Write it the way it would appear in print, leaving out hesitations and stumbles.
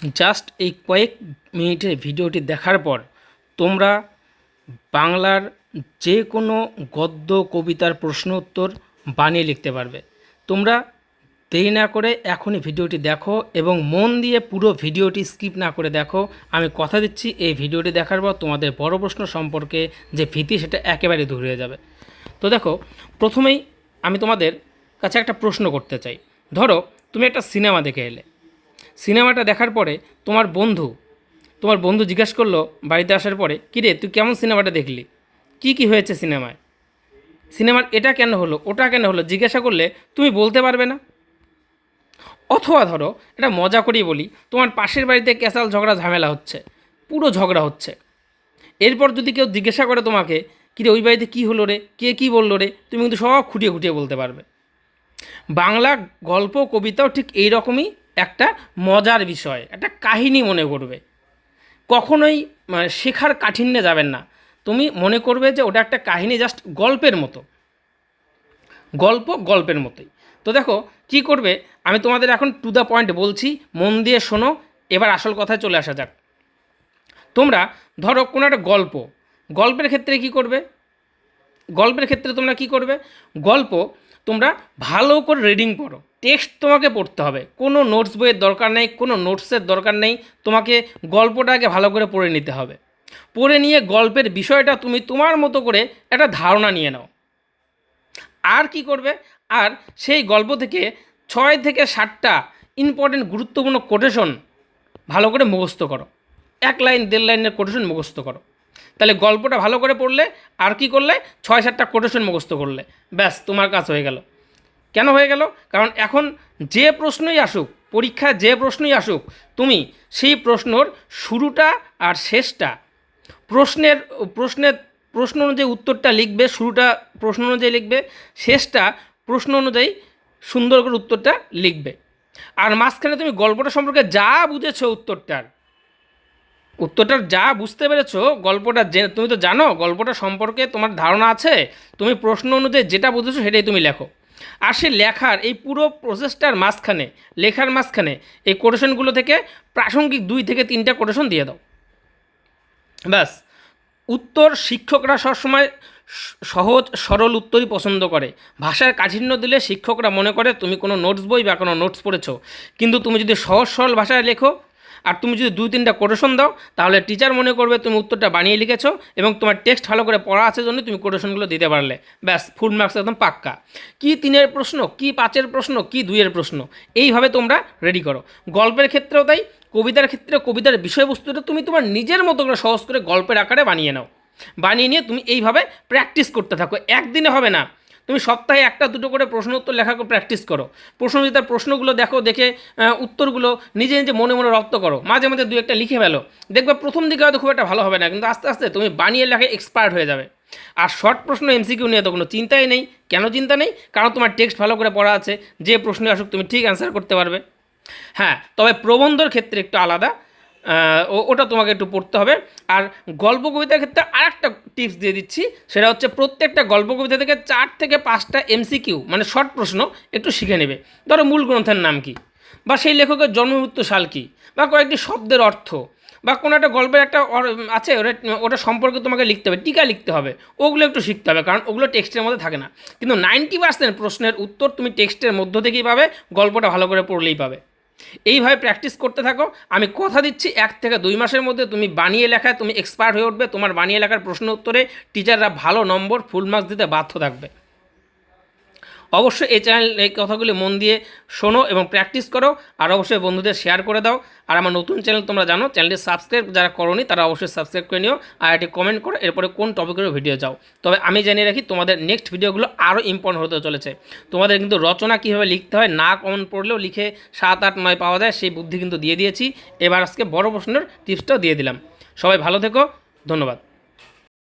Just এই কয়েক মিনিটের ভিডিওটি দেখার পর তোমরা বাংলার যে কোনো গদ্য কবিতার প্রশ্ন উত্তর বানিয়ে লিখতে পারবে। তোমরা দেরি না করে এখনই ভিডিওটি দেখো এবং মন দিয়ে পুরো ভিডিওটি স্কিপ না করে দেখো। আমি কথা দিচ্ছি এই ভিডিওটি দেখার পর তোমাদের বড় প্রশ্ন সম্পর্কে যে ভীতি সেটা একেবারে দূর হয়ে যাবে। তো দেখো, প্রথমেই আমি তোমাদের কাছে একটা প্রশ্ন করতে চাই। ধরো তুমি একটা সিনেমা দেখে এলে, সিনেমাটা দেখার পরে তোমার বন্ধু জিজ্ঞাসা করলো বাড়িতে আসার পরে, কিরে তুই কেমন সিনেমাটা দেখলি, কি হয়েছে সিনেমার এটা কেন হলো ওটা কেন হলো জিজ্ঞাসা করলে তুমি বলতে পারবে না। অথবা ধরো এটা মজা করেই বলি, তোমার পাশের বাড়িতে ক্যাসাল ঝগড়া ঝামেলা হচ্ছে, পুরো ঝগড়া হচ্ছে। এরপর যদি কেউ জিজ্ঞাসা করে তোমাকে, কিরে ওই বাড়িতে কী হলো রে, কে কী বললো রে, তুমি কিন্তু সব খুঁটিয়ে খুঁটিয়ে বলতে পারবে। বাংলা গল্প কবিতাও ঠিক এই রকমই একটা মজার বিষয়, একটা কাহিনী মনে করবে। কখনোই শেখার কাঠিন্যে যাবেন না, তুমি মনে করবে যে ওটা একটা কাহিনী, জাস্ট গল্পের মতো, গল্পের মতোই। তো দেখো কি করবে, আমি তোমাদের এখন টু দ্য পয়েন্ট বলছি, মন দিয়ে শোনো। এবার আসল কথায় চলে আসা যাক। তোমরা ধরো কোনো একটা গল্পের ক্ষেত্রে কি করবে, গল্প তোমরা ভালো করে রিডিং পড়ো, টেক্সট তোমাকে পড়তে হবে, কোনো নোটস বইয়ের দরকার নেই, কোনো নোটসের দরকার নেই, তোমাকে গল্পটাকে ভালো করে পড়ে নিতে হবে। পড়ে নিয়ে গল্পের বিষয়টা তুমি তোমার মতো করে একটা ধারণা নিয়ে নাও। আর কি করবে, আর সেই গল্প থেকে 6 থেকে 7টা ইম্পর্টেন্ট গুরুত্বপূর্ণ কোটেশন ভালো করে মুখস্থ করো, 1 লাইন 1.5 লাইনের কোটেশন মুখস্থ করো। তাহলে গল্পটা ভালো করে পড়লে, আর কি করলে 6-7টা কোটেশন মুখস্থ করলে, ব্যাস তোমার কাজ হয়ে গেল। কেন হয়ে গেল? কারণ এখন যে প্রশ্নই আসুক, পরীক্ষায় যে প্রশ্নই আসুক, তুমি সেই প্রশ্নর শুরুটা আর শেষটা, প্রশ্নের প্রশ্নের প্রশ্ন অনুযায়ী উত্তরটা লিখবে, শুরুটা প্রশ্ন অনুযায়ী লিখবে, শেষটা প্রশ্ন অনুযায়ী সুন্দর করে উত্তরটা লিখবে। আর মাঝখানে তুমি গল্পটা সম্পর্কে যা বুঝেছো, উত্তরটার যা বুঝতে পেরেছো, গল্পটা তুমি তো জানো, গল্পটা সম্পর্কে তোমার ধারণা আছে, তুমি প্রশ্ন অনুযায়ী যেটা বুঝেছো সেটাই তুমি লেখো। আর সে লেখার এই পুরো প্রসেসটার মাঝখানে, লেখার মাঝখানে এই কোটেশনগুলো থেকে প্রাসঙ্গিক 2 থেকে 3টা কোটেশন দিয়ে দাও, ব্যাস। উত্তর শিক্ষকরা সবসময় সহজ সরল উত্তরই পছন্দ করে। ভাষার কাঠিন্য দিলে শিক্ষকরা মনে করে তুমি কোনো নোটস বই বা কোনো নোটস পড়েছো। কিন্তু তুমি যদি সহজ সরল ভাষায় লেখো আর তুমি যদি 2-3টা কোটেশন দাও, তাহলে টিচার মনে করবে তুমি উত্তরটা বানিয়ে লিখেছো এবং তোমার টেক্সট ভালো করে পড়া আছে জন্য তুমি কোটেশনগুলো দিতে পারলে, ব্যাস ফুল মার্কস একদম পাক্কা। কি 3-এর প্রশ্ন, কি 5-এর প্রশ্ন, কি 2-এর প্রশ্ন, এইভাবে তোমরা রেডি করো। গল্পের ক্ষেত্রেও তাই, কবিতার ক্ষেত্রে কবিতার বিষয়বস্তুটা তুমি তোমার নিজের মতো করে সহজ করে গল্পের আকারে বানিয়ে নাও। বানিয়ে নিয়ে তুমি এইভাবে প্র্যাকটিস করতে থাকো, একদিনে হবে না, তুমি সপ্তাহে 1-2 করে প্রশ্ন উত্তর লেখা প্র্যাকটিস করো। প্রশ্নবিদ্যার প্রশ্নগুলো দেখো, দেখে উত্তরগুলো নিজে নিজে মনে মনে রপ্ত করো, মাঝে মাঝে 2-1টা লিখে ফেলো। দেখবে প্রথম দিকে হয়তো খুব একটা ভালো হবে না, কিন্তু আস্তে আস্তে তুমি বানিয়ে লেখায় এক্সপার্ট হয়ে যাবে। আর শর্ট প্রশ্ন এমসিকিউ নিয়ে তো কোনো চিন্তাই নেই। কেন চিন্তা নেই? কারণ তোমার টেক্সট ভালো করে পড়া আছে, যে প্রশ্নে আসুক তুমি ঠিক অ্যান্সার করতে পারবে। হ্যাঁ, তবে প্রবন্ধর ক্ষেত্রে একটু আলাদা, ওটা তোমাকে একটু পড়তে হবে। আর গল্প কবিতার ক্ষেত্রে আরেকটা টিপস দিয়ে দিচ্ছি, সেটা হচ্ছে প্রত্যেকটা গল্প কবিতা থেকে 4 থেকে 5টা এমসিকিউ মানে শর্ট প্রশ্ন একটু শিখে নেবে। ধরো মূল গ্রন্থের নাম কি, বা সেই লেখকের জন্মমৃত্যু সাল কী, বা কয়েকটি শব্দের অর্থ, বা কোনো একটা গল্পের একটা আছে ওটা সম্পর্কে তোমাকে লিখতে হবে, টিকা লিখতে হবে, ওগুলো একটু শিখতে হবে, কারণ ওগুলো টেক্সটের মধ্যে থাকে না। কিন্তু 90% প্রশ্নের উত্তর তুমি টেক্সটের মধ্য থেকেই পাবে, গল্পটা ভালো করে পড়লেই পাবে। এইভাবে প্র্যাকটিস করতে থাকো, আমি কথা দিচ্ছি 1 থেকে 2 মাসের মধ্যে তুমি বানিয়ে লেখায় তুমি এক্সপার্ট হয়ে উঠবে। তোমার বানিয়ে লেখার প্রশ্ন উত্তরে টিচাররা ভালো নম্বর, ফুল মার্কস দিতে বাধ্য থাকবে। অবশ্যই এই কথাগুলি মন দিয়ে শোনো এবং প্র্যাকটিস করো, আর অবশ্যই বন্ধুদের শেয়ার করে দাও। আর আমার নতুন চ্যানেল তোমরা জানো, চ্যানেলটি সাবস্ক্রাইব যারা করোনি তারা অবশ্যই সাবস্ক্রাইব করে নিও, আর একটি কমেন্ট করো এরপরে কোন টপিকের ভিডিও চাও। তবে আমি জানিয়ে রাখি, তোমাদের নেক্সট ভিডিওগুলো আরও ইম্পর্টেন্ট হতে চলেছে। তোমাদের কিন্তু রচনা কীভাবে লিখতে হয়, না কমন পড়লেও লিখে 7, 8, 9 পাওয়া যায়, সেই বুদ্ধি কিন্তু দিয়ে দিয়েছি। এবার আজকে বড় প্রশ্নের টিপসটাও দিয়ে দিলাম। সবাই ভালো থেকো, ধন্যবাদ।